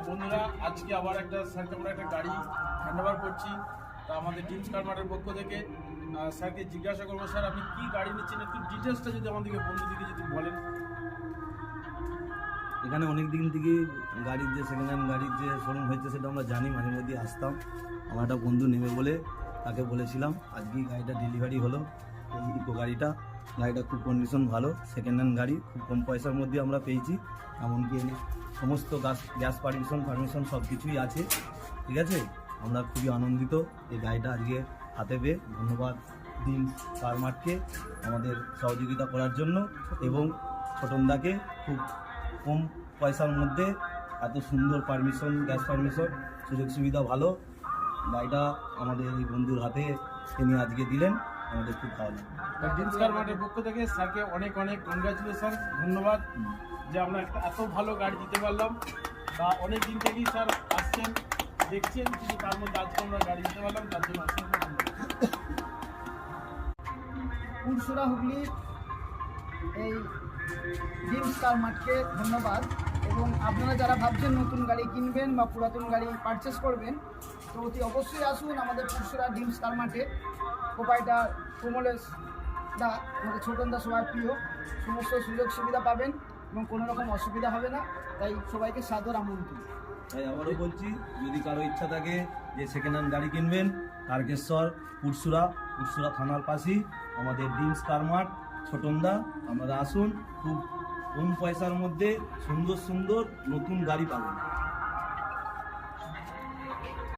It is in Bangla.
বন্ধুরা, আজকে আবার স্যারকে আমরা একটা গাড়ি হ্যান্ডওভার করছি। তা আমাদের ড্রিমস কার মার্টের পক্ষ থেকে স্যারকে জিজ্ঞাসা করবো, স্যার আপনি কী গাড়ি নিচ্ছেন, একটু ডিটেলসটা যদি আমাদেরকে বন্ধুদেরকে যদি বলেন। এখানে অনেক দিন থেকে গাড়ির যে সেকেন্ড হ্যান্ড গাড়ির যে শোরুম হয়েছে সেটা আমরা জানি, মাঝে মধ্যে আসতাম। আমার একটা বন্ধু নেবে বলে তাকে বলেছিলাম, আজকেই গাড়িটা ডেলিভারি হলো। এই ইকো গাড়িটা খুব কন্ডিশন ভালো, সেকেন্ড হ্যান্ড গাড়ি খুব কম পয়সার মধ্যে আমরা পেয়েছি। এমনকি সমস্ত গ্যাস পারমিশন সব কিছুই আছে, ঠিক আছে। আমরা খুবই আনন্দিত এই গাড়িটা আজকে হাতে পেয়ে। ধন্যবাদ ড্রিমস কার মার্টকে আমাদের সহযোগিতা করার জন্য, এবং ছোটনদাকে খুব কম পয়সার মধ্যে এত সুন্দর গ্যাস পারমিশন, সুযোগ সুবিধা ভালো। গাড়িটা আমাদের এই বন্ধুর হাতে তিনি আজকে দিলেন, আমাদের খুব ভালো লাগে। ড্রিমস কার মার্টের পক্ষ থেকে স্যারকে অনেক অনেক কনগ্রাচুলেশন, ধন্যবাদ যে আমরা এত ভালো গাড়ি দিতে পারলাম। তা অনেক দিন থেকেই স্যার আসছেন, দেখছেন, কিন্তু তার মধ্যে আজকে আমরা গাড়ি দিতে পারলাম, তার জন্য পুরসুরা হুগলি এই ড্রিমস কার মার্টকে ধন্যবাদ। এবং আপনারা যারা ভাবছেন নতুন গাড়ি কিনবেন বা পুরাতন গাড়ি পারচেস করবেন, তো অতি অবশ্যই আসুন আমাদের পুরসুরা ড্রিমস কার মার্টে। প্রোপাইটার প্রমলেশ দা, আমাদের ছোটনদা সবাই প্রিয়, সমস্ত সুযোগ সুবিধা পাবেন এবং কোনো রকম অসুবিধা হবে না। তাই সবাইকে সাদর আমন্ত্রণ। তাই আবারও বলছি, যদি কারো ইচ্ছা থাকে যে সেকেন্ড হ্যান্ড গাড়ি কিনবেন, তারকেশ্বর পুরসুরা থানার পাশেই আমাদের ড্রিমস কার মার্ট ছোটনদা, আমরা আসুন। খুব কম পয়সার মধ্যে সুন্দর সুন্দর নতুন গাড়ি পাবেন।